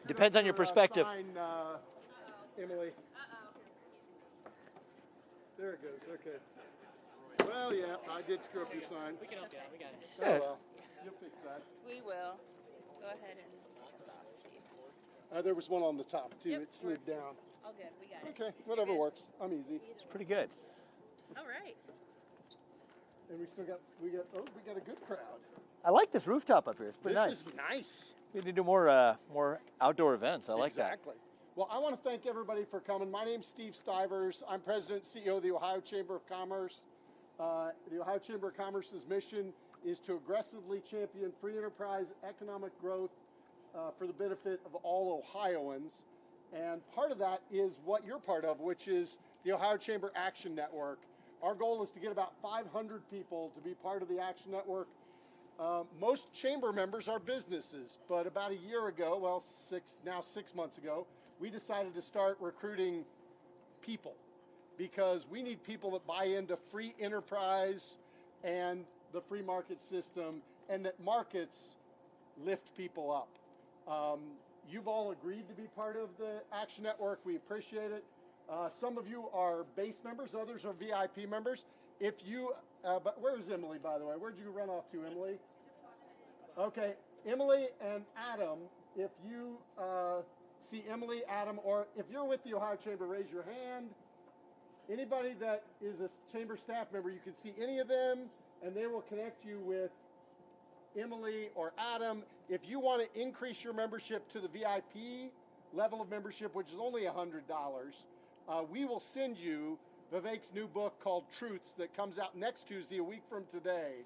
Depends on your perspective. Sign, Emily. There it goes. Okay. Well, yeah, I did screw up your sign. We can help you out. We got it. Oh, well. You'll fix that. We will. Go ahead and kiss off, Steve. There was one on the top, too. Yep, It slid down. All good. We got it. Okay, whatever works. I'm easy. It's pretty good. All right. And we got a good crowd. I like this rooftop up here. It's pretty nice. This is nice. We need to do more outdoor events. I like that. Exactly. Well, I want to thank everybody for coming. My name's Steve Stivers. I'm President and CEO of the Ohio Chamber of Commerce. The Ohio Chamber of Commerce's mission is to aggressively champion free enterprise economic growth for the benefit of all Ohioans. And part of that is what you're part of, which is the Ohio Chamber Action Network. Our goal is to get about 500 people to be part of the Action Network. Most chamber members are businesses, but about a year ago, well, 6 months ago, we decided to start recruiting people because we need people that buy into free enterprise and the free market system, and that markets lift people up. You've all agreed to be part of the Action Network. We appreciate it. Some of you are base members, others are VIP members. If you, but where's Emily, by the way? Where'd you run off to, Emily? Okay, Emily and Adam, if you see Emily, Adam, or if you're with the Ohio Chamber, raise your hand. Anybody that is a chamber staff member, you can see any of them, and they will connect you with Emily or Adam. If you want to increase your membership to the VIP level of membership, which is only $100, we will send you Vivek's new book called Truths that comes out next Tuesday, a week from today.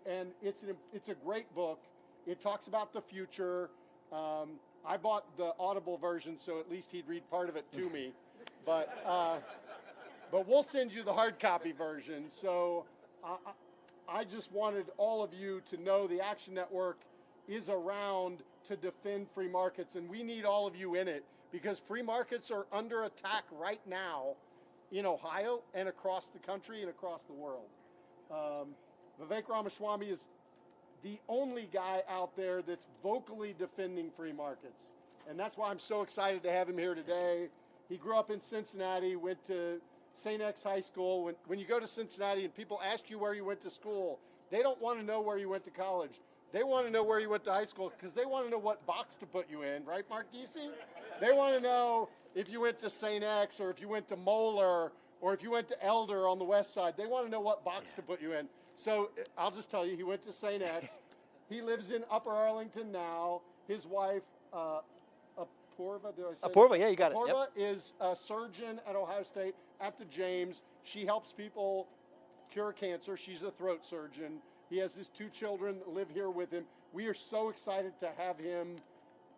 And it's a great book. It talks about the future. I bought the Audible version, so at least he'd read part of it to me. But we'll send you the hard copy version. So I just wanted all of you to know the Action Network is around to defend free markets, and we need all of you in it because free markets are under attack right now in Ohio and across the country and across the world. Vivek Ramaswamy is the only guy out there that's vocally defending free markets. And that's why I'm so excited to have him here today. He grew up in Cincinnati, went to St. X High School. When you go to Cincinnati and people ask you where you went to school, they don't want to know where you went to college. They want to know where you went to high school because they want to know what box to put you in, right, Mark Giese? They want to know if you went to St. X or if you went to Moeller or if you went to Elder on the west side. They want to know what box to put you in. So I'll just tell you, he went to St. X. He lives in Upper Arlington now. His wife, Apurva, did I say Apurva, yeah, you got it. Apurva is a surgeon at Ohio State at the James. She helps people cure cancer. She's a throat surgeon. He has his 2 children that live here with him. We are so excited to have him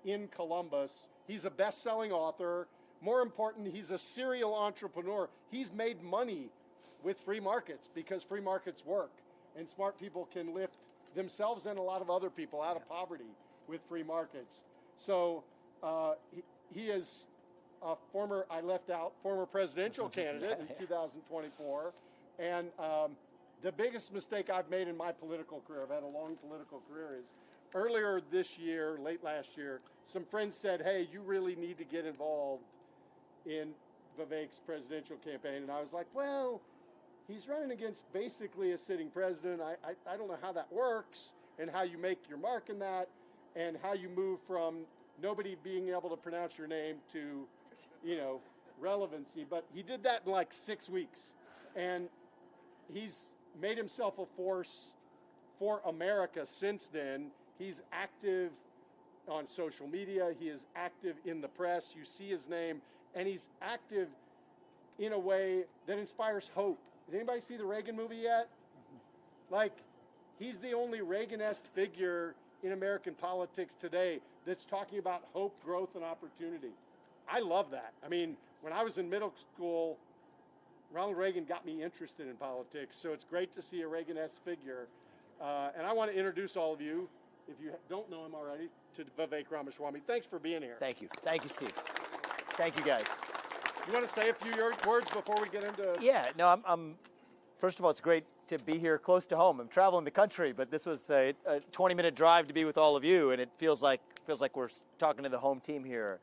in Columbus. He's a best-selling author. More important, he's a serial entrepreneur. He's made money with free markets because free markets work. And smart people can lift themselves and a lot of other people out of poverty with free markets. So he is a former presidential candidate in 2024. And the biggest mistake I've made in my political career, I've had a long political career, is earlier this year, late last year, some friends said, hey, you really need to get involved in Vivek's presidential campaign. And I was like, well, he's running against basically a sitting president. I don't know how that works and how you make your mark in that and how you move from nobody being able to pronounce your name to, relevancy. But he did that in like 6 weeks. And he's made himself a force for America since then. He's active on social media. He is active in the press. You see his name. And he's active in a way that inspires hope. Did anybody see the Reagan movie yet? Like, he's the only Reagan-esque figure in American politics today that's talking about hope, growth, and opportunity. I love that. I mean, when I was in middle school, Ronald Reagan got me interested in politics, so it's great to see a Reagan-esque figure. And I want to introduce all of you, if you don't know him already, to Vivek Ramaswamy. Thanks for being here. Thank you. Thank you, Steve. Thank you, guys. You want to say a few words before we get into... Yeah, no, I'm first of all, it's great to be here close to home. I'm traveling the country, but this was a 20-minute drive to be with all of you, and it feels like Feels like we're talking to the home team here.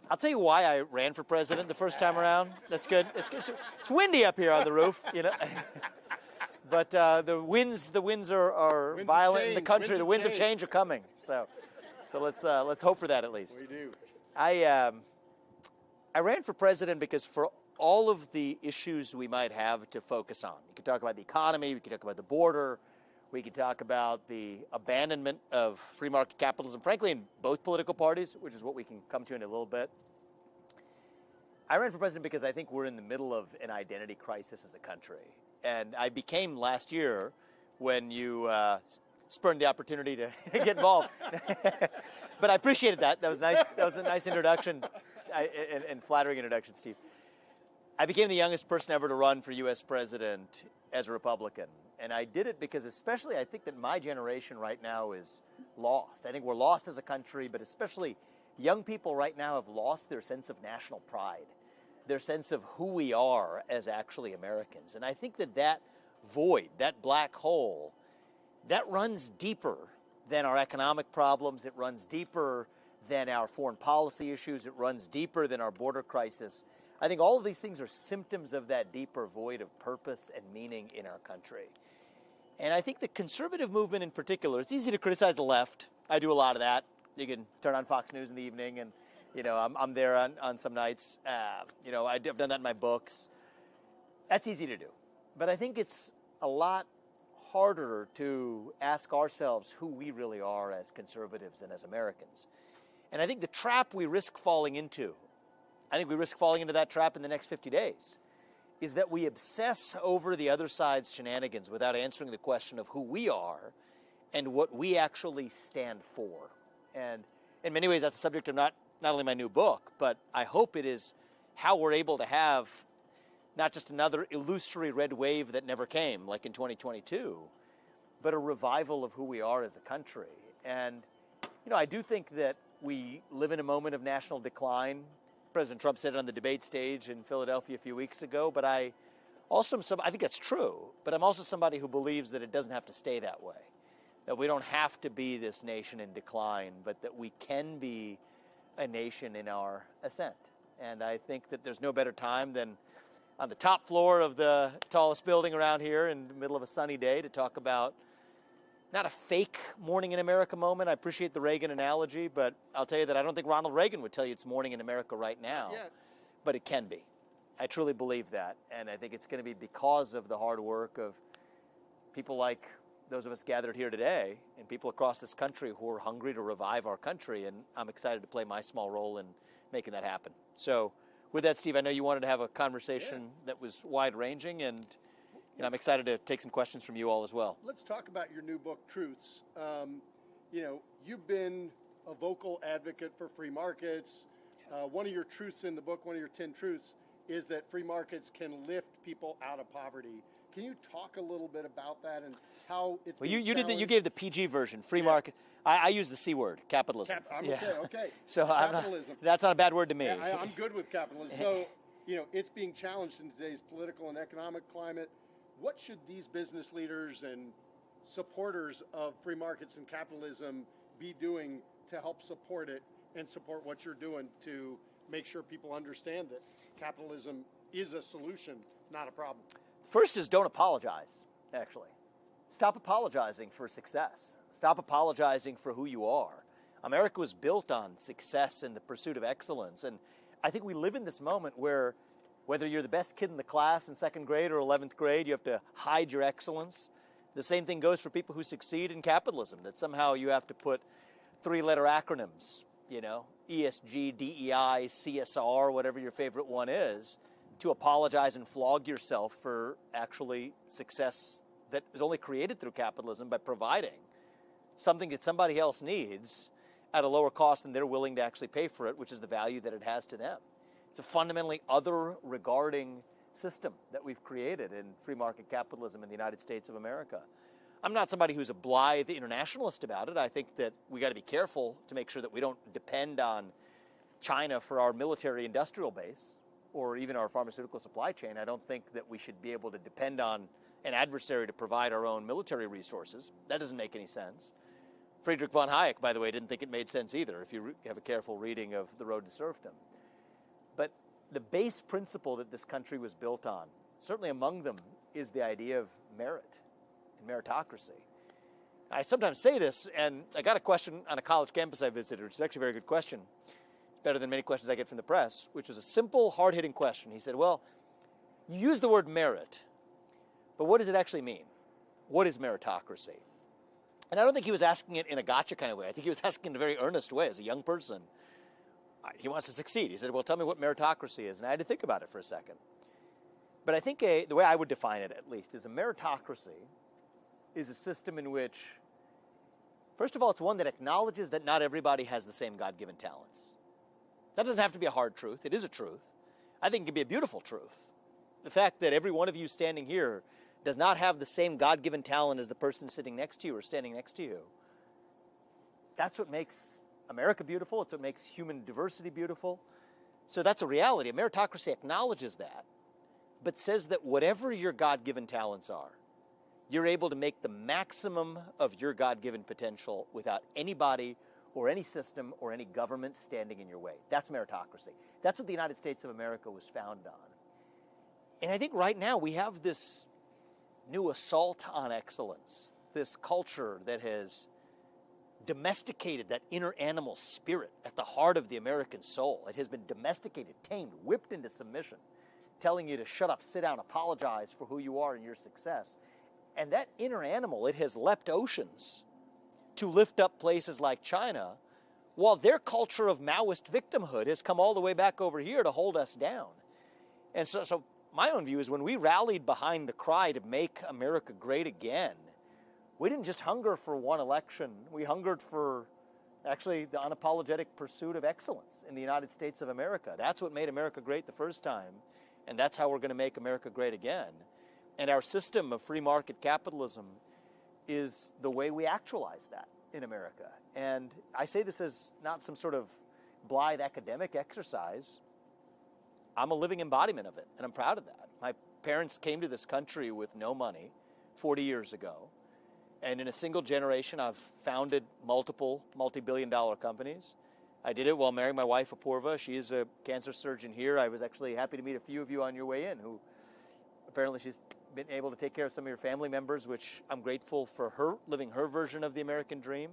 I'll tell you why I ran for president the first time around. That's good. It's good. It's windy up here on the roof, you know. But the winds are Winds violent in the change. country. The winds of change are coming. So let's hope for that at least. We do. I ran for president because for all of the issues we might have to focus on, you could talk about the economy, we could talk about the border, we could talk about the abandonment of free market capitalism, frankly, in both political parties, which is what we can come to in a little bit. I ran for president because I think we're in the middle of an identity crisis as a country. And I became last year when you spurned the opportunity to get involved. But I appreciated that. That was nice. That was a nice introduction and flattering introduction, Steve. I became the youngest person ever to run for U.S. president as a Republican. And I did it because especially I think that my generation right now is lost. I think we're lost as a country, but especially young people right now have lost their sense of national pride, their sense of who we are as actually Americans. And I think that void, that black hole, that runs deeper than our economic problems. It runs deeper than our foreign policy issues. It runs deeper than our border crisis. I think all of these things are symptoms of that deeper void of purpose and meaning in our country. And I think the conservative movement in particular, it's easy to criticize the left. I do a lot of that. You can turn on Fox News in the evening and, you know, I'm there on some nights. You know, I've done that in my books. That's easy to do. But I think it's a lot harder to ask ourselves who we really are as conservatives and as Americans. And I think the trap we risk falling into, I think we risk falling into that trap in the next 50 days, is that we obsess over the other side's shenanigans without answering the question of who we are and what we actually stand for. And in many ways, that's the subject of not only my new book, but I hope it is how we're able to have not just another illusory red wave that never came, like in 2022, but a revival of who we are as a country. And, you know, I do think that we live in a moment of national decline. President Trump said it on the debate stage in Philadelphia a few weeks ago, but I think that's true, but I'm also somebody who believes that it doesn't have to stay that way, that we don't have to be this nation in decline, but that we can be a nation in our ascent. And I think that there's no better time than on the top floor of the tallest building around here in the middle of a sunny day to talk about not a fake morning in America moment. I appreciate the Reagan analogy, but I'll tell you that I don't think Ronald Reagan would tell you it's morning in America right now. Yeah. But it can be. I truly believe that. And I think it's going to be because of the hard work of people like those of us gathered here today and people across this country who are hungry to revive our country. And I'm excited to play my small role in making that happen. So with that, Steve, I know you wanted to have a conversation that was wide-ranging, and I'm excited to take some questions from you all as well. Let's talk about your new book, Truths. You know, you've been a vocal advocate for free markets. One of your truths in the book, one of your 10 truths, is that free markets can lift people out of poverty. Can you talk a little bit about that and how it's well, you did you gave the PG version, free market. I use the C word, capitalism. I'm going to say, okay. So capitalism. That's not a bad word to me. Yeah, I'm good with capitalism. So, you know, it's being challenged in today's political and economic climate. What should these business leaders and supporters of free markets and capitalism be doing to help support it and support what you're doing to make sure people understand that capitalism is a solution, not a problem? First is don't apologize, actually. Stop apologizing for success. Stop apologizing for who you are. America was built on success and the pursuit of excellence. And I think we live in this moment where whether you're the best kid in the class in second grade or 11th grade, you have to hide your excellence. The same thing goes for people who succeed in capitalism, that somehow you have to put three-letter acronyms, you know, ESG, DEI, CSR, whatever your favorite one is, to apologize and flog yourself for actually success that is only created through capitalism by providing something that somebody else needs at a lower cost than they're willing to actually pay for it, which is the value that it has to them. It's a fundamentally other-regarding system that we've created in free market capitalism in the United States of America. I'm not somebody who's a blithe internationalist about it. I think that we got to be careful to make sure that we don't depend on China for our military industrial base or even our pharmaceutical supply chain. I don't think that we should be able to depend on an adversary to provide our own military resources. That doesn't make any sense. Friedrich von Hayek, by the way, didn't think it made sense either, if you have a careful reading of The Road to Serfdom. But the base principle that this country was built on, certainly among them, is the idea of merit and meritocracy. I sometimes say this, and I got a question on a college campus I visited, which is actually a very good question, better than many questions I get from the press, which was a simple, hard-hitting question. He said, well, you use the word merit, but what does it actually mean? What is meritocracy? And I don't think he was asking it in a gotcha kind of way. I think he was asking in a very earnest way as a young person. He wants to succeed. He said, well, tell me what meritocracy is. And I had to think about it for a second. But I think the way I would define it, at least, is a meritocracy is a system in which, first of all, it's one that acknowledges that not everybody has the same God-given talents. That doesn't have to be a hard truth. It is a truth. I think it can be a beautiful truth. The fact that every one of you standing here does not have the same God-given talent as the person sitting next to you or standing next to you. That's what makes America beautiful. It's what makes human diversity beautiful. So that's a reality. A meritocracy acknowledges that, but says that whatever your God-given talents are, you're able to make the maximum of your God-given potential without anybody or any system or any government standing in your way. That's meritocracy. That's what the United States of America was founded on. And I think right now we have this new assault on excellence, this culture that has domesticated that inner animal spirit at the heart of the American soul. It has been domesticated, tamed, whipped into submission, telling you to shut up, sit down, apologize for who you are and your success. And that inner animal, it has leapt oceans to lift up places like China, while their culture of Maoist victimhood has come all the way back over here to hold us down. And so my own view is when we rallied behind the cry to make America great again, we didn't just hunger for one election. We hungered for actually the unapologetic pursuit of excellence in the United States of America. That's what made America great the first time, and that's how we're going to make America great again. And our system of free market capitalism is the way we actualize that in America. And I say this as not some sort of blithe academic exercise. I'm a living embodiment of it, and I'm proud of that. My parents came to this country with no money 40 years ago, and in a single generation, I've founded multiple multi-billion-dollar companies. I did it while marrying my wife, Apurva. She is a cancer surgeon here. I was actually happy to meet a few of you on your way in who apparently she's been able to take care of some of your family members, which I'm grateful for her living her version of the American dream.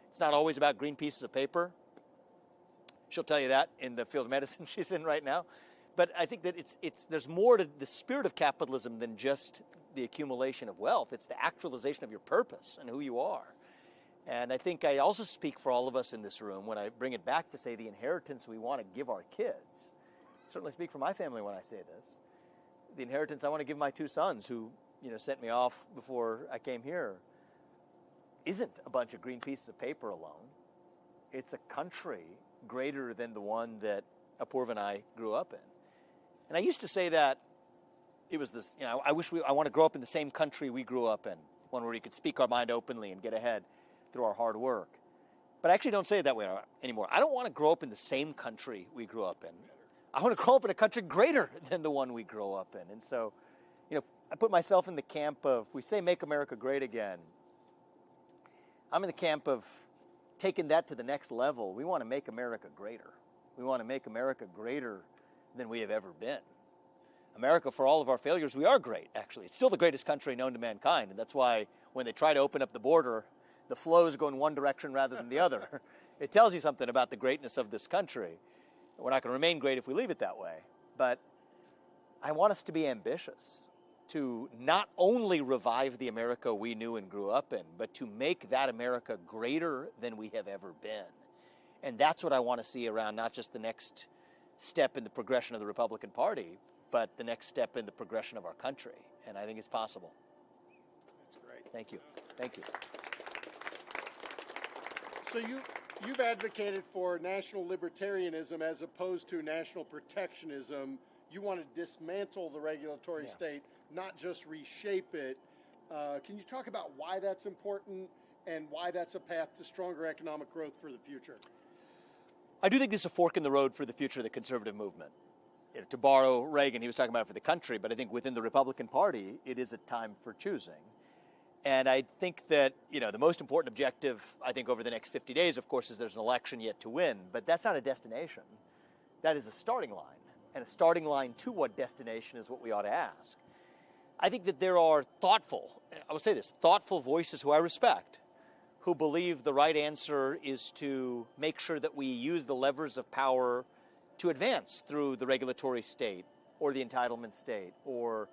It's not always about green pieces of paper. She'll tell you that in the field of medicine she's in right now. But I think that there's more to the spirit of capitalism than just the accumulation of wealth. It's the actualization of your purpose and who you are. And I think I also speak for all of us in this room when I bring it back to say the inheritance we want to give our kids. I certainly speak for my family when I say this. The inheritance I want to give my two sons who, sent me off before I came here isn't a bunch of green pieces of paper alone. It's a country greater than the one that Apurva and I grew up in. And I used to say that it was this, I want to grow up in the same country we grew up in, one where we could speak our mind openly and get ahead through our hard work. But I actually don't say it that way anymore. I don't want to grow up in the same country we grew up in. I want to grow up in a country greater than the one we grew up in. And so, I put myself in the camp of, we say make America great again. I'm in the camp of taking that to the next level. We want to make America greater. We want to make America greater than we have ever been. America, for all of our failures, we are great, actually. It's still the greatest country known to mankind, and that's why when they try to open up the border, the flows go in one direction rather than the other. It tells you something about the greatness of this country. We're not going to remain great if we leave it that way, but I want us to be ambitious, to not only revive the America we knew and grew up in, but to make that America greater than we have ever been. And that's what I want to see around not just the next step in the progression of the Republican Party, but the next step in the progression of our country. And I think it's possible. That's great. Thank you. Thank you. So you've advocated for national libertarianism as opposed to national protectionism. You want to dismantle the regulatory state, not just reshape it. Can you talk about why that's important and why that's a path to stronger economic growth for the future? I do think this is a fork in the road for the future of the conservative movement. To borrow Reagan, he was talking about it for the country, but I think within the Republican Party, it is a time for choosing. And I think that, the most important objective, I think, over the next 50 days, of course, is there's an election yet to win. But that's not a destination. That is a starting line. And a starting line to what destination is what we ought to ask. I think that there are thoughtful voices who I respect, who believe the right answer is to make sure that we use the levers of power to advance through the regulatory state or the entitlement state or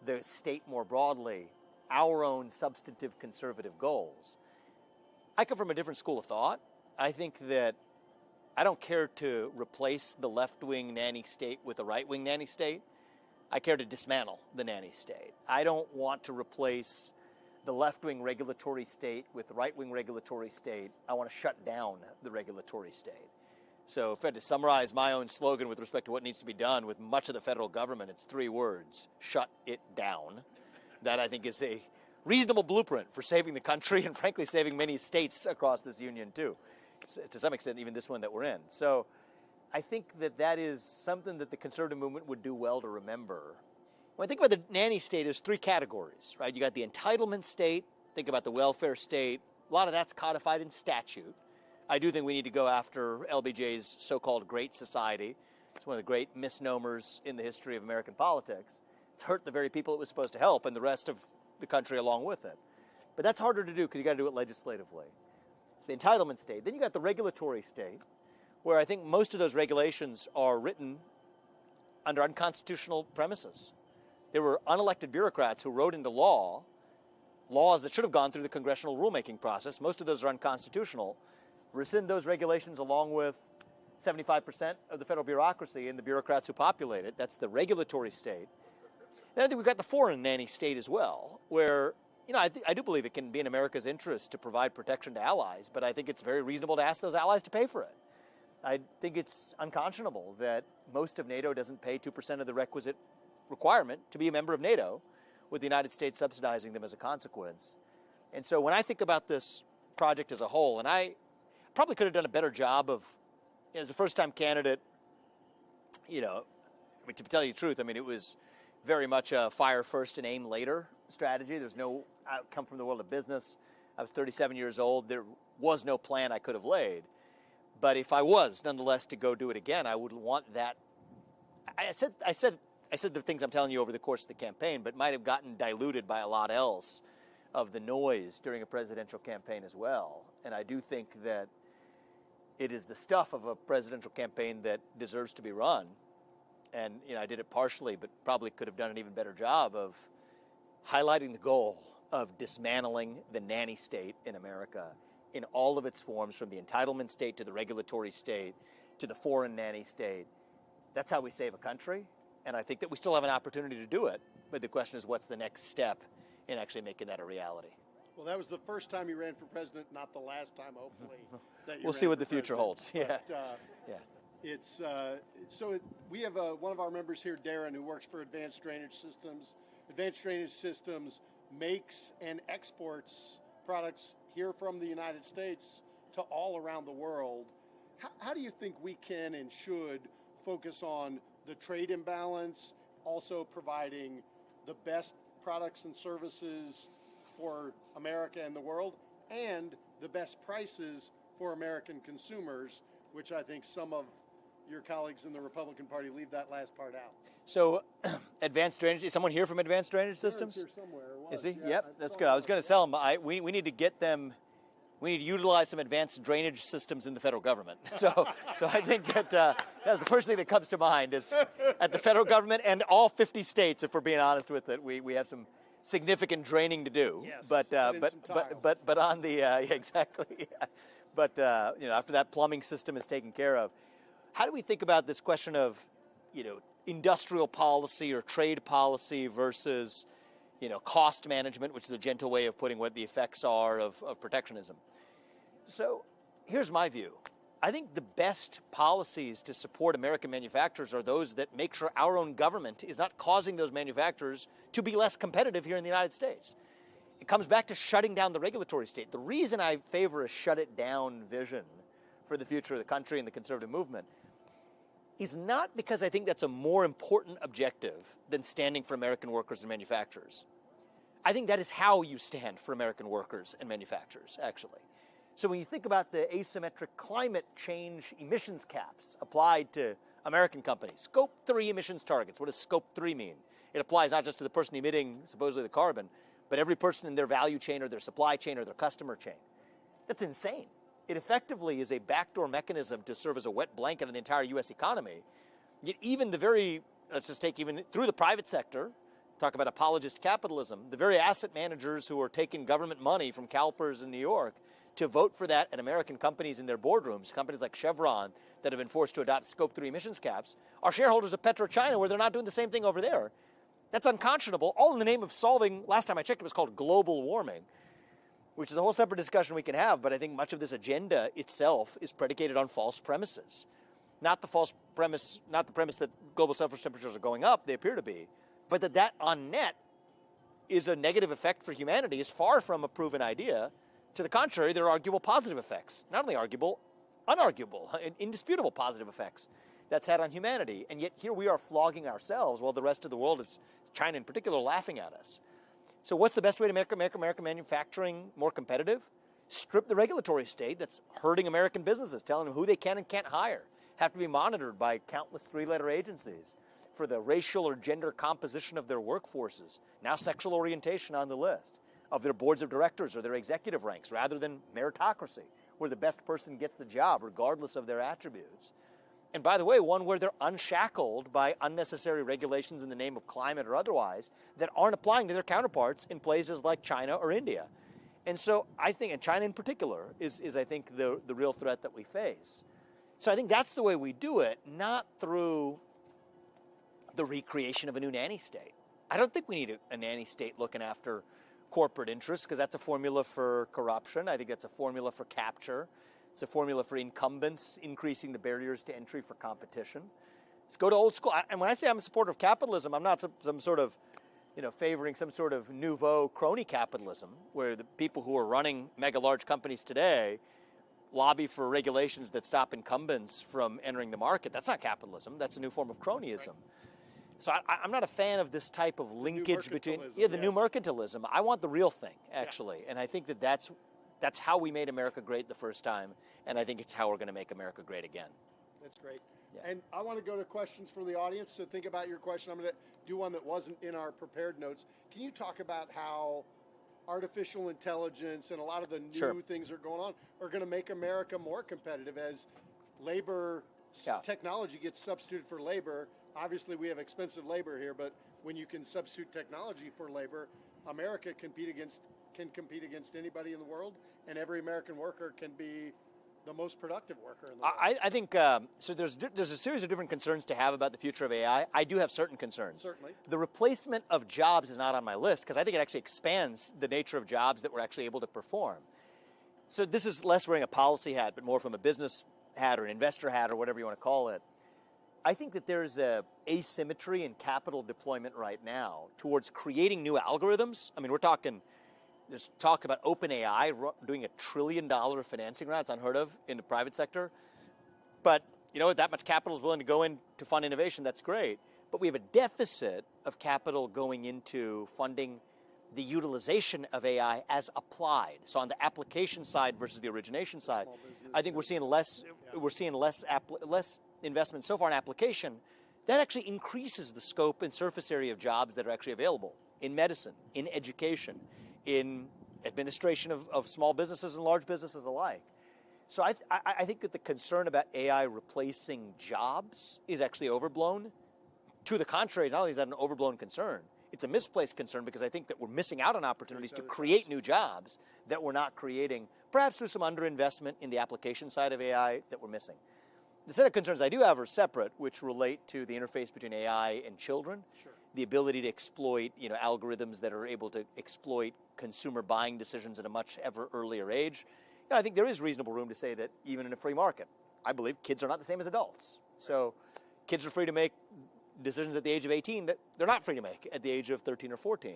the state more broadly, our own substantive conservative goals. I come from a different school of thought. I think that I don't care to replace the left-wing nanny state with a right-wing nanny state. I care to dismantle the nanny state. I don't want to replace the left-wing regulatory state with the right-wing regulatory state. I want to shut down the regulatory state. So if I had to summarize my own slogan with respect to what needs to be done with much of the federal government, it's 3 words: shut it down. That, I think, is a reasonable blueprint for saving the country and, frankly, saving many states across this union, too. To some extent, even this one that we're in. So I think that that is something that the conservative movement would do well to remember. When I think about the nanny state, there's 3 categories, right? You got the entitlement state, think about the welfare state. A lot of that's codified in statute. I do think we need to go after LBJ's so-called Great Society. It's one of the great misnomers in the history of American politics. It's hurt the very people it was supposed to help and the rest of the country along with it. But that's harder to do because you got to do it legislatively. It's the entitlement state. Then you got the regulatory state, where I think most of those regulations are written under unconstitutional premises. There were unelected bureaucrats who wrote into law laws that should have gone through the congressional rulemaking process. Most of those are unconstitutional. Rescind those regulations along with 75% of the federal bureaucracy and the bureaucrats who populate it. That's the regulatory state. Then I think we've got the foreign nanny state as well, where, I do believe it can be in America's interest to provide protection to allies, but I think it's very reasonable to ask those allies to pay for it. I think it's unconscionable that most of NATO doesn't pay 2% of the requisite requirement to be a member of NATO, with the United States subsidizing them as a consequence. And so when I think about this project as a whole, and I probably could have done a better job of, as a first-time candidate, to tell you the truth, it was very much a fire first and aim later strategy. There's no outcome from the world of business. I was 37 years old. There was no plan I could have laid. But if I was, nonetheless, to go do it again, I would want that. I said the things I'm telling you over the course of the campaign, but might have gotten diluted by a lot else of the noise during a presidential campaign as well. And I do think that it is the stuff of a presidential campaign that deserves to be run. And, I did it partially, but probably could have done an even better job of highlighting the goal of dismantling the nanny state in America in all of its forms, from the entitlement state to the regulatory state to the foreign nanny state. That's how we save a country. And I think that we still have an opportunity to do it. But the question is, what's the next step in actually making that a reality? Well, that was the first time you ran for president, not the last time, hopefully. We'll see what the future holds. Yeah. We have one of our members here, Darren, who works for Advanced Drainage Systems. Advanced Drainage Systems makes and exports products here from the United States to all around the world. How do you think we can and should focus on the trade imbalance, also providing the best products and services for America and the world, and the best prices for American consumers, which I think some of your colleagues in the Republican Party leave that last part out? So, Advanced Drainage, is someone here from Advanced Drainage Systems? Here somewhere. Is he? Yeah, yep, that's good. I was going to tell him, we need to get them, we need to utilize some advanced drainage systems in the federal government. So I think that that's the first thing that comes to mind is at the federal government and all 50 states, if we're being honest with it, we have some significant draining to do. Yes, but on the exactly. Yeah. But after that plumbing system is taken care of, how do we think about this question of industrial policy or trade policy versus cost management, which is a gentle way of putting what the effects are of protectionism? So here's my view. I think the best policies to support American manufacturers are those that make sure our own government is not causing those manufacturers to be less competitive here in the United States. It comes back to shutting down the regulatory state. The reason I favor a shut-it-down vision for the future of the country and the conservative movement is not because I think that's a more important objective than standing for American workers and manufacturers. I think that is how you stand for American workers and manufacturers, actually. So when you think about the asymmetric climate change emissions caps applied to American companies, Scope 3 emissions targets, what does Scope 3 mean? It applies not just to the person emitting supposedly the carbon, but every person in their value chain or their supply chain or their customer chain. That's insane. It effectively is a backdoor mechanism to serve as a wet blanket on the entire U.S. economy. Yet even the very, let's just take even through the private sector, talk about apologist capitalism, the very asset managers who are taking government money from CalPERS in New York to vote for that at American companies in their boardrooms, companies like Chevron that have been forced to adopt Scope 3 emissions caps, are shareholders of PetroChina where they're not doing the same thing over there. That's unconscionable, all in the name of solving, last time I checked, it was called global warming, which is a whole separate discussion we can have, but I think much of this agenda itself is predicated on false premises. Not the premise that global surface temperatures are going up, they appear to be, but that on net is a negative effect for humanity is far from a proven idea. To the contrary, there are arguable positive effects. Not only arguable, unarguable, indisputable positive effects that's had on humanity. And yet here we are flogging ourselves while the rest of the world, is China in particular, laughing at us. So what's the best way to make American manufacturing more competitive? Strip the regulatory state that's hurting American businesses, telling them who they can and can't hire, have to be monitored by countless three-letter agencies for the racial or gender composition of their workforces, now sexual orientation on the list, of their boards of directors or their executive ranks, rather than meritocracy, where the best person gets the job regardless of their attributes. And by the way, one where they're unshackled by unnecessary regulations in the name of climate or otherwise that aren't applying to their counterparts in places like China or India. And so I think, and China in particular, is I think the real threat that we face. So I think that's the way we do it, not through the recreation of a new nanny state. I don't think we need a nanny state looking after corporate interests, because that's a formula for corruption. I think that's a formula for capture. It's a formula for incumbents, increasing the barriers to entry for competition. Let's go to old school. And when I say I'm a supporter of capitalism, I'm not some sort of, favoring some sort of nouveau crony capitalism, where the people who are running mega large companies today lobby for regulations that stop incumbents from entering the market. That's not capitalism. That's a new form of cronyism. Right. So I'm not a fan of this type of linkage between the new mercantilism. I want the real thing, actually. Yeah. And I think that's how we made America great the first time, and I think it's how we're going to make America great again. That's great. Yeah. And I want to go to questions from the audience, so think about your question. I'm going to do one that wasn't in our prepared notes. Can you talk about how artificial intelligence and a lot of the new things that are going on are going to make America more competitive as labor technology gets substituted for labor? Obviously, we have expensive labor here, but when you can substitute technology for labor, America can compete against anybody in the world, and every American worker can be the most productive worker in the world. I think so. There's a series of different concerns to have about the future of AI. I do have certain concerns. Certainly. The replacement of jobs is not on my list because I think it actually expands the nature of jobs that we're actually able to perform. So this is less wearing a policy hat, but more from a business hat or an investor hat or whatever you want to call it. I think that there's a asymmetry in capital deployment right now towards creating new algorithms. I mean, there's talk about OpenAI doing $1 trillion financing round. It's unheard of in the private sector. But that much capital is willing to go in to fund innovation. That's great. But we have a deficit of capital going into funding the utilization of AI as applied. So on the application side versus the origination side, I think we're seeing less investment so far in application. That actually increases the scope and surface area of jobs that are actually available in medicine, in education, in administration of small businesses and large businesses alike. So I think that the concern about AI replacing jobs is actually overblown. To the contrary, not only is that an overblown concern, it's a misplaced concern because I think that we're missing out on opportunities to create new jobs that we're not creating, perhaps through some underinvestment in the application side of AI that we're missing. The set of concerns I do have are separate, which relate to the interface between AI and children. Sure. The ability to exploit, algorithms that are able to exploit consumer buying decisions at a much ever earlier age. I think there is reasonable room to say that even in a free market, I believe kids are not the same as adults. So kids are free to make decisions at the age of 18 that they're not free to make at the age of 13 or 14.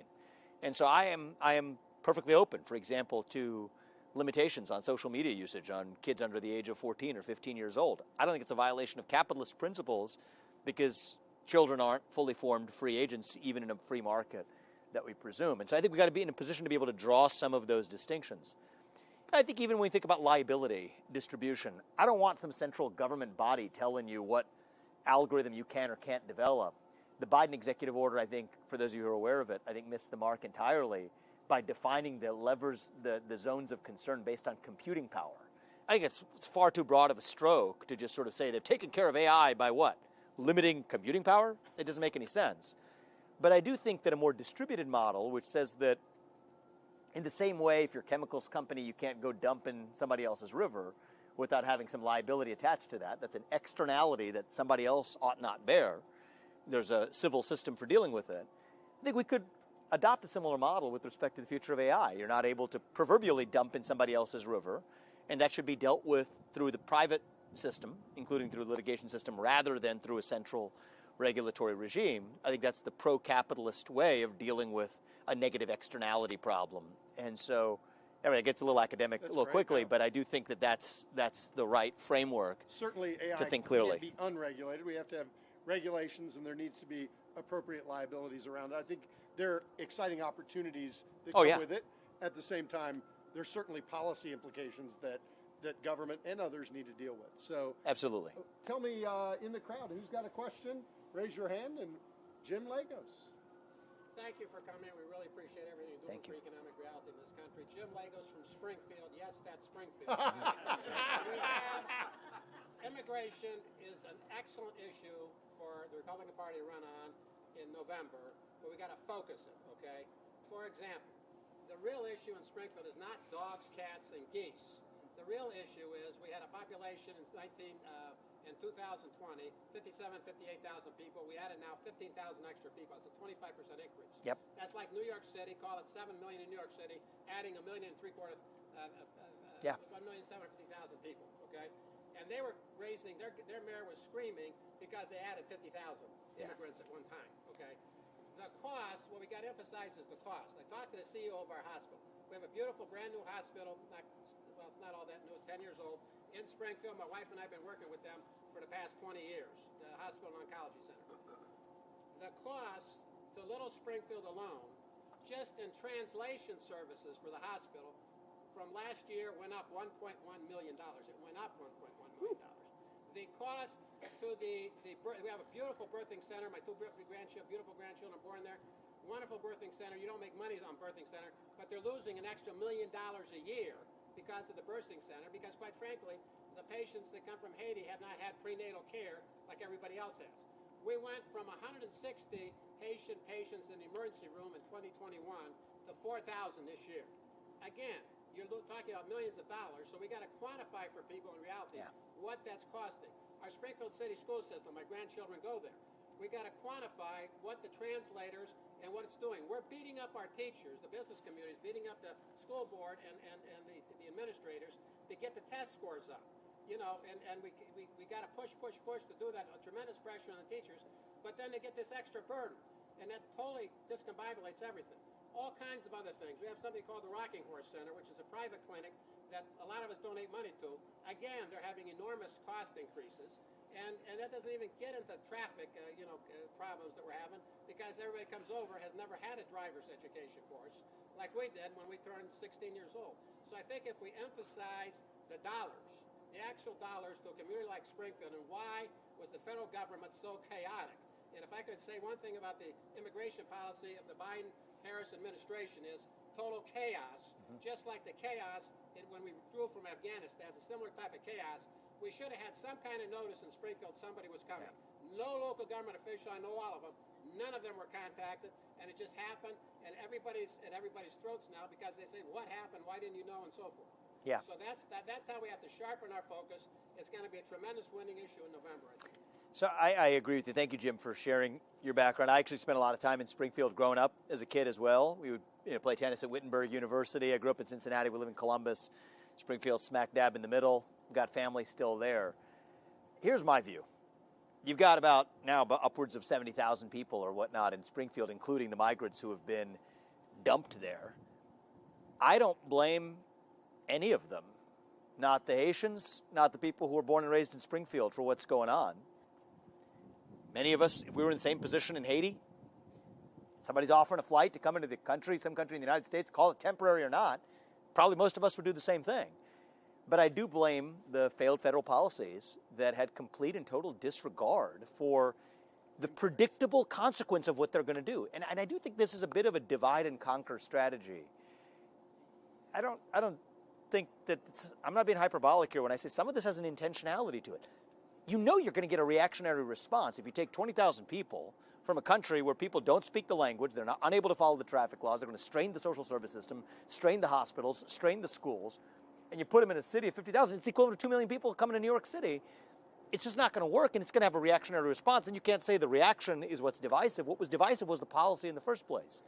And so I am perfectly open, for example, to limitations on social media usage on kids under the age of 14 or 15 years old. I don't think it's a violation of capitalist principles because children aren't fully formed free agents even in a free market. that we presume. And so I think we've got to be in a position to be able to draw some of those distinctions. And I think even when we think about liability distribution, I don't want some central government body telling you what algorithm you can or can't develop. The Biden executive order, I think, for those of you who are aware of it, I think missed the mark entirely by defining the levers, the zones of concern based on computing power. I think it's far too broad of a stroke to just sort of say they've taken care of AI by what? Limiting computing power? It doesn't make any sense. But I do think that a more distributed model, which says that in the same way, if you're a chemicals company, you can't go dump in somebody else's river without having some liability attached to that. That's an externality that somebody else ought not bear. There's a civil system for dealing with it. I think we could adopt a similar model with respect to the future of AI. You're not able to proverbially dump in somebody else's river, and that should be dealt with through the private system, including through the litigation system, rather than through a central regulatory regime. I think that's the pro-capitalist way of dealing with a negative externality problem. And so, I mean, it gets a little academic a little quickly, but I do think that that's the right framework. Certainly, AI to think clearly. Can't be unregulated. We have to have regulations, and there needs to be appropriate liabilities around it. I think there are exciting opportunities that come with it. At the same time, there's certainly policy implications that government and others need to deal with. So, absolutely. Tell me in the crowd, who's got a question? Raise your hand, and Jim Lagos. Thank you for coming. We really appreciate everything you're doing for economic reality in this country. Jim Lagos from Springfield. Yes, that's Springfield. We have immigration is an excellent issue for the Republican Party to run on in November, but we got to focus it, okay? For example, the real issue in Springfield is not dogs, cats, and geese. The real issue is we had a population in 2020, 58,000 people. We added now 15,000 extra people. It's a 25% increase. Yep. That's like New York City, call it 7 million in New York City, adding 1.75 million, 1,750,000 people, okay? And they were raising, their mayor was screaming because they added 50,000 immigrants at one time, okay? The cost, what we got to emphasize is the cost. I talked to the CEO of our hospital. We have a beautiful brand new hospital, it's not all that new, 10 years old, in Springfield. My wife and I have been working with them for the past 20 years, the Hospital and Oncology Center. The cost to Little Springfield alone, just in translation services for the hospital, from last year went up $1.1 million. It went up $1.1 million. The cost to we have a beautiful birthing center. My two beautiful grandchildren born there. Wonderful birthing center. You don't make money on birthing center, but they're losing an extra $1 million a year because of the birthing center, because quite frankly, the patients that come from Haiti have not had prenatal care like everybody else has. We went from 160 Haitian patients in the emergency room in 2021 to 4,000 this year. Again, you're talking about millions of dollars, so we got to quantify for people in reality what that's costing. Our Springfield City school system, my grandchildren go there. We got to quantify what the translators and what it's doing. We're beating up our teachers, the business community is beating up the school board and the administrators to get the test scores up. You know, and we got to push to do that. A tremendous pressure on the teachers, but then they get this extra burden, and that totally discombobulates everything. All kinds of other things. We have something called the Rocking Horse Center, which is a private clinic that a lot of us donate money to. Again, they're having enormous cost increases, and that doesn't even get into traffic, problems that we're having, because everybody comes over has never had a driver's education course like we did when we turned 16 years old. So I think if we emphasize the dollars, the actual dollars to a community like Springfield, and why was the federal government so chaotic? And if I could say one thing about the immigration policy of the Biden-Harris administration is total chaos, just like the chaos when we withdrew from Afghanistan, it's a similar type of chaos. We should have had some kind of notice in Springfield somebody was coming. No local government official, I know all of them, none of them were contacted, and it just happened, and everybody's at everybody's throats now because they say, what happened, why didn't you know, and so forth. Yeah. So that's how we have to sharpen our focus. It's going to be a tremendous winning issue in November, I think. So I agree with you. Thank you, Jim, for sharing your background. I actually spent a lot of time in Springfield growing up as a kid as well. We would play tennis at Wittenberg University. I grew up in Cincinnati. We live in Columbus. Springfield smack dab in the middle. We've got family still there. Here's my view. You've got about upwards of 70,000 people or whatnot in Springfield, including the migrants who have been dumped there. I don't blame any of them. Not the Haitians, not the people who were born and raised in Springfield for what's going on. Many of us, if we were in the same position in Haiti, somebody's offering a flight to come into the country, some country in the United States, call it temporary or not, probably most of us would do the same thing. But I do blame the failed federal policies that had complete and total disregard for the predictable consequence of what they're going to do. And I do think this is a bit of a divide and conquer strategy. I don't think that I'm not being hyperbolic here when I say some of this has an intentionality to it. You know you're going to get a reactionary response if you take 20,000 people from a country where people don't speak the language, they're not unable to follow the traffic laws, they're going to strain the social service system, strain the hospitals, strain the schools, and you put them in a city of 50,000, it's equivalent to 2 million people coming to New York City. It's just not going to work, and it's going to have a reactionary response, and you can't say the reaction is what's divisive. What was divisive was the policy in the first place.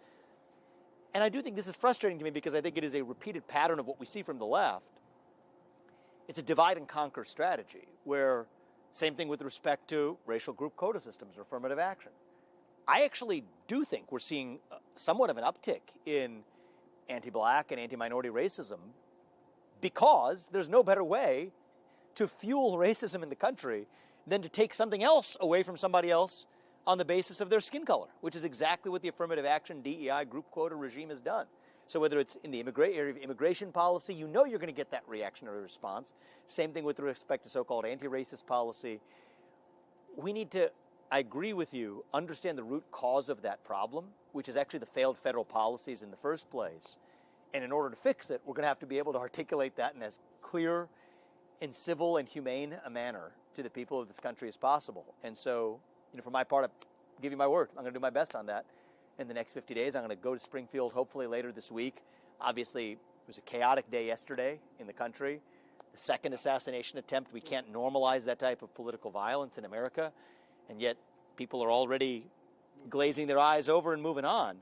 And I do think this is frustrating to me because I think it is a repeated pattern of what we see from the left. It's a divide and conquer strategy where, same thing with respect to racial group quota systems or affirmative action. I actually do think we're seeing somewhat of an uptick in anti-black and anti-minority racism because there's no better way to fuel racism in the country than to take something else away from somebody else on the basis of their skin color, which is exactly what the affirmative action DEI group quota regime has done. So whether it's in the area of immigration policy, you know you're going to get that reactionary response. Same thing with respect to so-called anti-racist policy. We need to, I agree with you, understand the root cause of that problem, which is actually the failed federal policies in the first place. And in order to fix it, we're going to have to be able to articulate that in as clear and civil and humane a manner to the people of this country as possible. And so, for my part, I give you my word. I'm going to do my best on that. In the next 50 days, I'm going to go to Springfield hopefully later this week. Obviously, it was a chaotic day yesterday in the country. The second assassination attempt, we can't normalize that type of political violence in America. And yet people are already glazing their eyes over and moving on.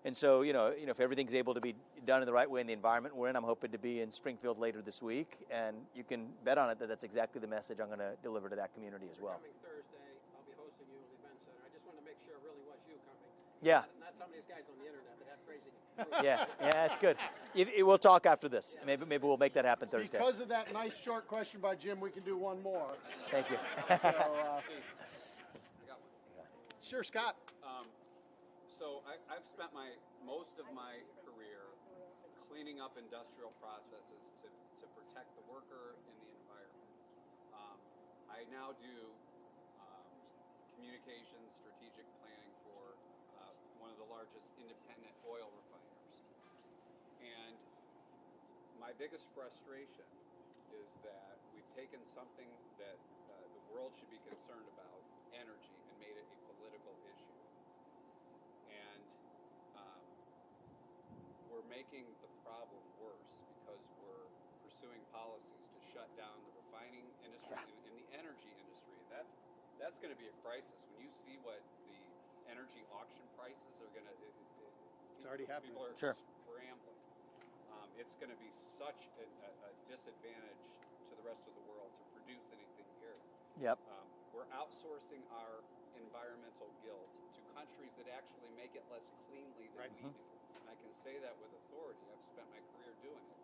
And so, if everything's able to be done in the right way in the environment we're in, I'm hoping to be in Springfield later this week. And you can bet on it that that's exactly the message I'm going to deliver to that community as well. Coming Thursday, I'll be hosting you in the event center. I just want to make sure it really was you coming. Yeah. Not some of these guys on the internet that have crazy. Yeah, it's good. We'll talk after this. Yeah. Maybe we'll make that happen Thursday. Because of that nice short question by Jim, we can do one more. Thank you. I got one. Sure, Scott. So I've spent most of my career cleaning up industrial processes to protect the worker and the environment. I now do communications, strategic planning for one of the largest independent oil refiners. And my biggest frustration is that we've taken something that the world should be concerned about, energy, and made it a political issue. And we're making the problem worse because we're pursuing policies to shut down the refining industry and the energy industry. That's going to be a crisis. When you see what the energy auction prices are going to, it's already happening. People are scrambling. It's going to be such a disadvantage to the rest of the world to produce anything here. Yep. We're outsourcing our environmental guilt to countries that actually make it less cleanly than we do. And I can say that with authority. I've spent my career doing it.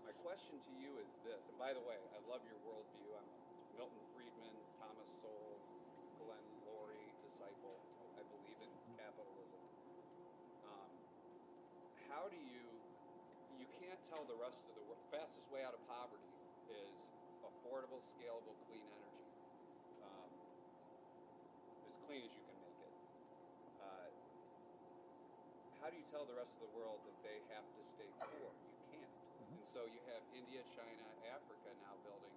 My question to you is this, and by the way, I love your worldview. I'm a Milton Friedman, Thomas Sowell, Glenn Loury disciple. I believe in capitalism. How do you can't tell the rest of the world, fastest way out of poverty is affordable, scalable, clean energy. As clean as you can make it. How do you tell the rest of the world that they have to stay poor? You can't. And so you have India, China, Africa now building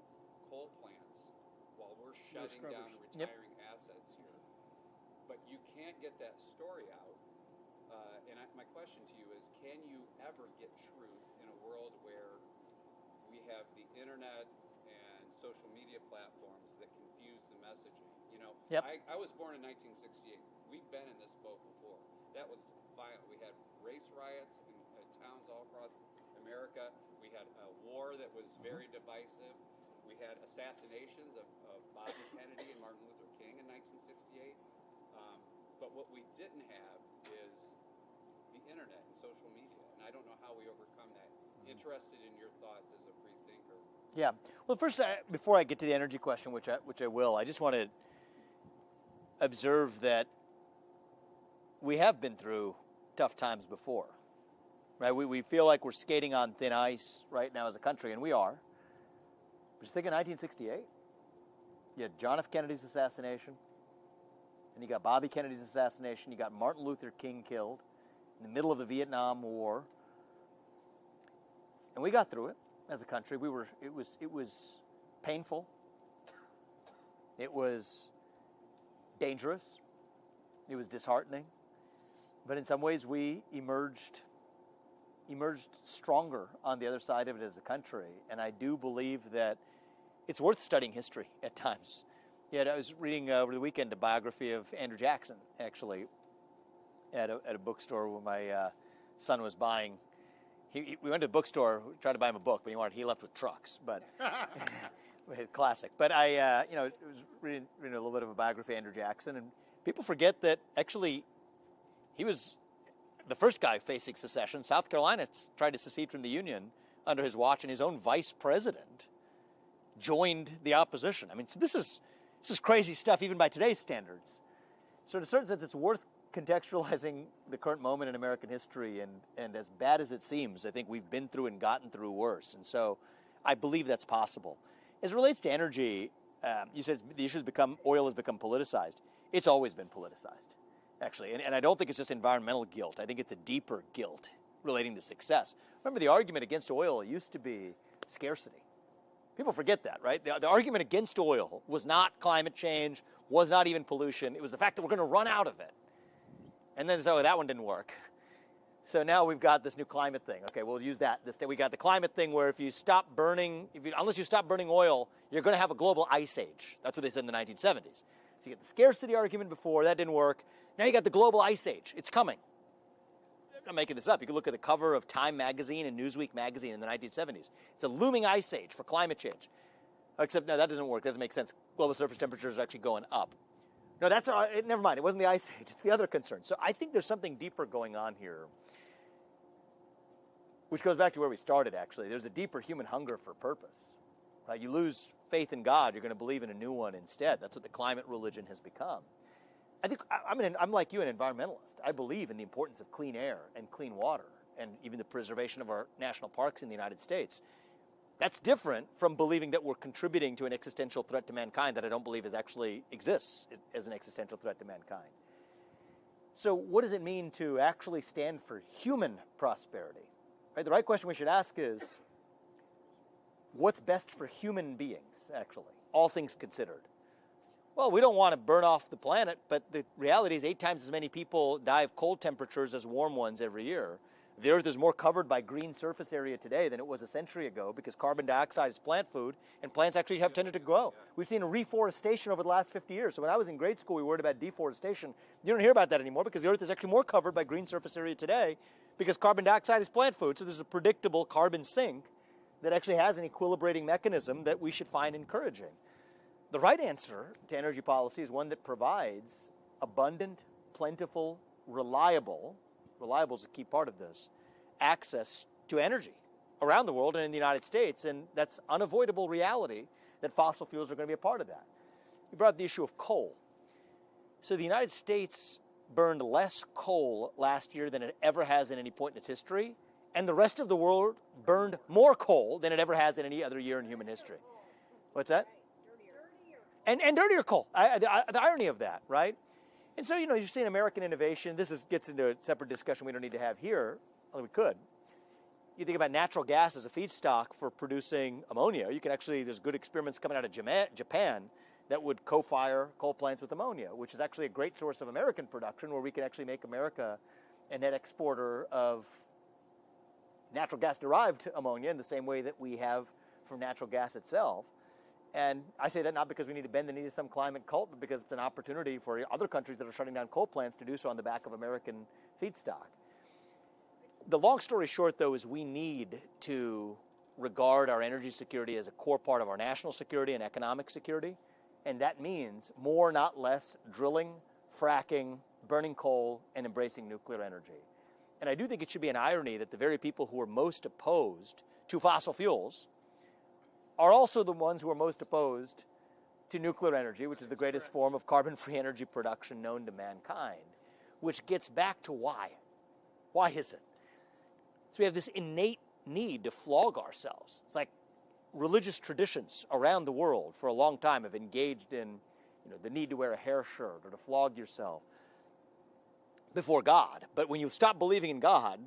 coal plants while we're shutting down and retiring assets here. But you can't get that story out. My question to you is, can you ever get truth in a world where we have the internet and social media platforms that confuse the messaging? I was born in 1968. We've been in this boat before. That was violent. We had race riots in towns all across America. We had a war that was very divisive. We had assassinations of Bobby Kennedy and Martin Luther King in 1968. But what we didn't have is the internet and social media, and I don't know how we overcome that. Interested in your thoughts as a free thinker. Yeah. Well, first, before I get to the energy question, which I will, I just want to observe that we have been through tough times before, right? We feel like we're skating on thin ice right now as a country, and we are. Just think of 1968. You had John F. Kennedy's assassination, and you got Bobby Kennedy's assassination. You got Martin Luther King killed in the middle of the Vietnam War, and we got through it as a country. It was painful. It was dangerous. It was disheartening. But in some ways, we emerged stronger on the other side of it as a country. And I do believe that it's worth studying history at times. Yeah, I was reading over the weekend a biography of Andrew Jackson, actually, at a bookstore where my son was buying. We went to the bookstore, tried to buy him a book, but he left with trucks. But classic. But I was reading a little bit of a biography of Andrew Jackson, and people forget that actually he was the first guy facing secession. South Carolina tried to secede from the Union under his watch, and his own vice president joined the opposition. I mean, so this is crazy stuff, even by today's standards. So in a certain sense, it's worth contextualizing the current moment in American history, and as bad as it seems, I think we've been through and gotten through worse. And so I believe that's possible. As it relates to energy, you said the issue oil has become politicized. It's always been politicized, actually. And I don't think it's just environmental guilt. I think it's a deeper guilt relating to success. Remember, the argument against oil used to be scarcity. People forget that, right? The argument against oil was not climate change, was not even pollution. It was the fact that we're going to run out of it. And then, so that one didn't work. So now we've got this new climate thing. Okay, we'll use that. We got the climate thing where unless you stop burning oil, you're going to have a global ice age. That's what they said in the 1970s. So you get the scarcity argument before, that didn't work. Now you got the global ice age. It's coming. I'm not making this up. You can look at the cover of Time magazine and Newsweek magazine in the 1970s. It's a looming ice age for climate change. Except, no, that doesn't work. That doesn't make sense. Global surface temperatures are actually going up. No, never mind. It wasn't the ice age. It's the other concern. So I think there's something deeper going on here, which goes back to where we started, actually. There's a deeper human hunger for purpose. Right? You lose faith in God, you're going to believe in a new one instead. That's what the climate religion has become. I think I'm like you, an environmentalist. I believe in the importance of clean air and clean water and even the preservation of our national parks in the United States. That's different from believing that we're contributing to an existential threat to mankind that I don't believe actually exists as an existential threat to mankind. So what does it mean to actually stand for human prosperity? Right? The right question we should ask is, what's best for human beings, actually, all things considered? Well, we don't want to burn off the planet, but the reality is 8 times as many people die of cold temperatures as warm ones every year. The Earth is more covered by green surface area today than it was a century ago because carbon dioxide is plant food, and plants actually have tended to grow. We've seen a reforestation over the last 50 years. So when I was in grade school, we worried about deforestation. You don't hear about that anymore because the Earth is actually more covered by green surface area today because carbon dioxide is plant food. So there's a predictable carbon sink that actually has an equilibrating mechanism that we should find encouraging. The right answer to energy policy is one that provides abundant, plentiful, reliable is a key part of this, access to energy around the world and in the United States, and that's unavoidable reality that fossil fuels are going to be a part of that. You brought up the issue of coal. So the United States burned less coal last year than it ever has in any point in its history, and the rest of the world burned more coal than it ever has in any other year in human history. What's that? And dirtier coal. The irony of that, right? And so, you're seeing American innovation. This gets into a separate discussion we don't need to have here, although we could. You think about natural gas as a feedstock for producing ammonia. There's good experiments coming out of Japan that would co-fire coal plants with ammonia, which is actually a great source of American production where we can actually make America a net exporter of natural gas-derived ammonia in the same way that we have from natural gas itself. And I say that not because we need to bend the knee to some climate cult, but because it's an opportunity for other countries that are shutting down coal plants to do so on the back of American feedstock. The long story short, though, is we need to regard our energy security as a core part of our national security and economic security. And that means more, not less, drilling, fracking, burning coal, and embracing nuclear energy. And I do think it should be an irony that the very people who are most opposed to fossil fuels are also the ones who are most opposed to nuclear energy, which is the greatest form of carbon-free energy production known to mankind. which gets back to why. Why is it? So we have this innate need to flog ourselves. It's like religious traditions around the world for a long time have engaged in the need to wear a hair shirt or to flog yourself before God. But when you stop believing in God,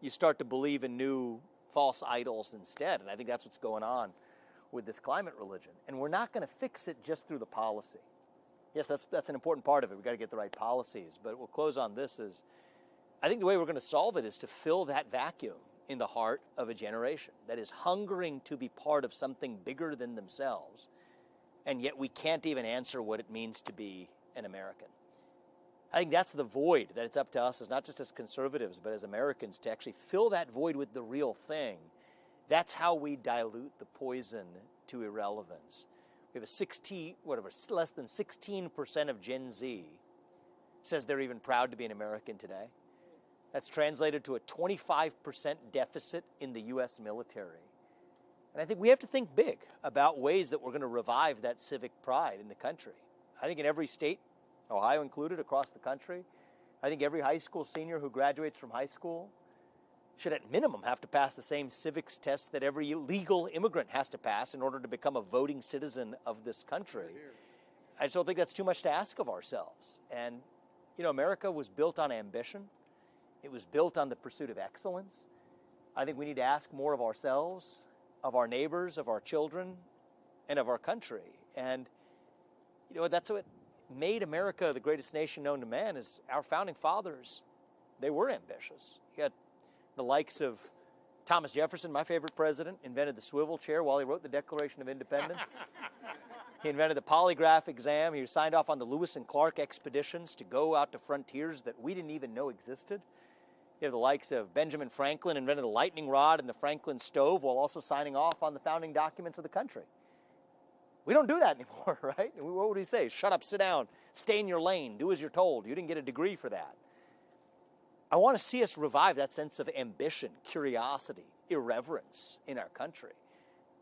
you start to believe in new false idols instead. And I think that's what's going on with this climate religion. And we're not going to fix it just through the policy. Yes, that's an important part of it. We've got to get the right policies. But we'll close on this is, I think the way we're going to solve it is to fill that vacuum in the heart of a generation that is hungering to be part of something bigger than themselves. And yet we can't even answer what it means to be an American. I think that's the void that it's up to us, as not just as conservatives, but as Americans, to actually fill that void with the real thing. That's how we dilute the poison to irrelevance. We have less than 16% of Gen Z says they're even proud to be an American today. That's translated to a 25% deficit in the U.S. military. And I think we have to think big about ways that we're going to revive that civic pride in the country. I think in every state, Ohio included, across the country, I think every high school senior who graduates from high school should at minimum have to pass the same civics test that every legal immigrant has to pass in order to become a voting citizen of this country. I just don't think that's too much to ask of ourselves. And, America was built on ambition. It was built on the pursuit of excellence. I think we need to ask more of ourselves, of our neighbors, of our children, and of our country. And, that's what made America the greatest nation known to man is our founding fathers. They were ambitious. You got the likes of Thomas Jefferson, my favorite president, invented the swivel chair while he wrote the Declaration of Independence. He invented the polygraph exam. He signed off on the Lewis and Clark expeditions to go out to frontiers that we didn't even know existed. You have the likes of Benjamin Franklin, invented the lightning rod and the Franklin stove while also signing off on the founding documents of the country. We don't do that anymore, right? What would he say? Shut up, sit down, stay in your lane, do as you're told. You didn't get a degree for that. I want to see us revive that sense of ambition, curiosity, irreverence in our country.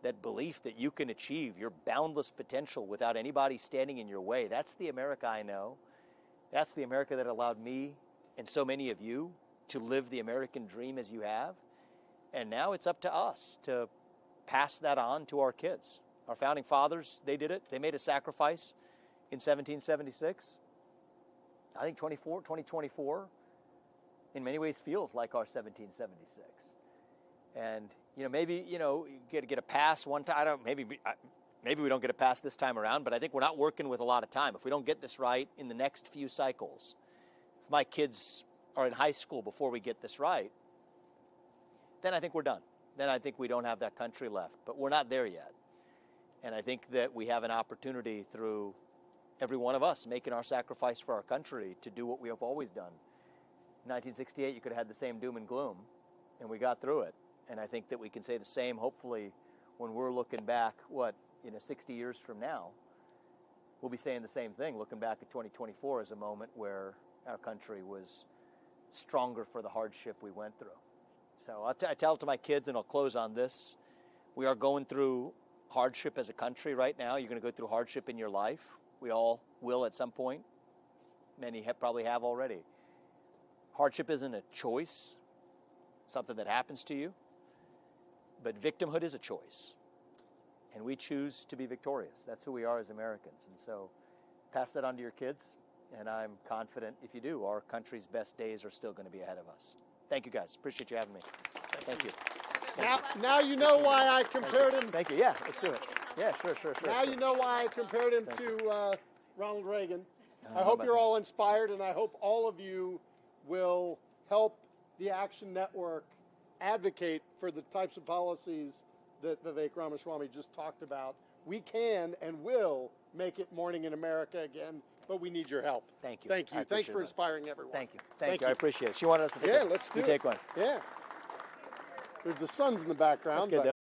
That belief that you can achieve your boundless potential without anybody standing in your way. That's the America I know. That's the America that allowed me and so many of you to live the American dream as you have. And now it's up to us to pass that on to our kids. Our founding fathers, they did it. They made a sacrifice in 1776. I think 2024 in many ways feels like our 1776. And, maybe, you get a pass one time. Maybe we don't get a pass this time around, but I think we're not working with a lot of time. If we don't get this right in the next few cycles, if my kids are in high school before we get this right, then I think we're done. Then I think we don't have that country left. But we're not there yet. And I think that we have an opportunity through every one of us making our sacrifice for our country to do what we have always done. In 1968, you could have had the same doom and gloom, and we got through it. And I think that we can say the same, hopefully, when we're looking back, 60 years from now, we'll be saying the same thing, looking back at 2024 as a moment where our country was stronger for the hardship we went through. So I tell it to my kids, and I'll close on this. We are going through hardship as a country right now. You're going to go through hardship in your life. We all will at some point. Many probably have already. Hardship isn't a choice, something that happens to you. But victimhood is a choice. And we choose to be victorious. That's who we are as Americans. And so pass that on to your kids. And I'm confident if you do, our country's best days are still going to be ahead of us. Thank you, guys. Appreciate you having me. Thank you. Now you know why I compared him. Thank you. Yeah, let's do it. Yeah, sure. Now you know why I compared him to Ronald Reagan. I hope you're all inspired, and I hope all of you will help the Action Network advocate for the types of policies that Vivek Ramaswamy just talked about. We can and will make it morning in America again, but we need your help. Thank you. Thank you. Thanks for inspiring everyone. Thank you. Thank you. I appreciate it. She wanted us to take let's do it. take one. Yeah. The sun's in the background. That's good,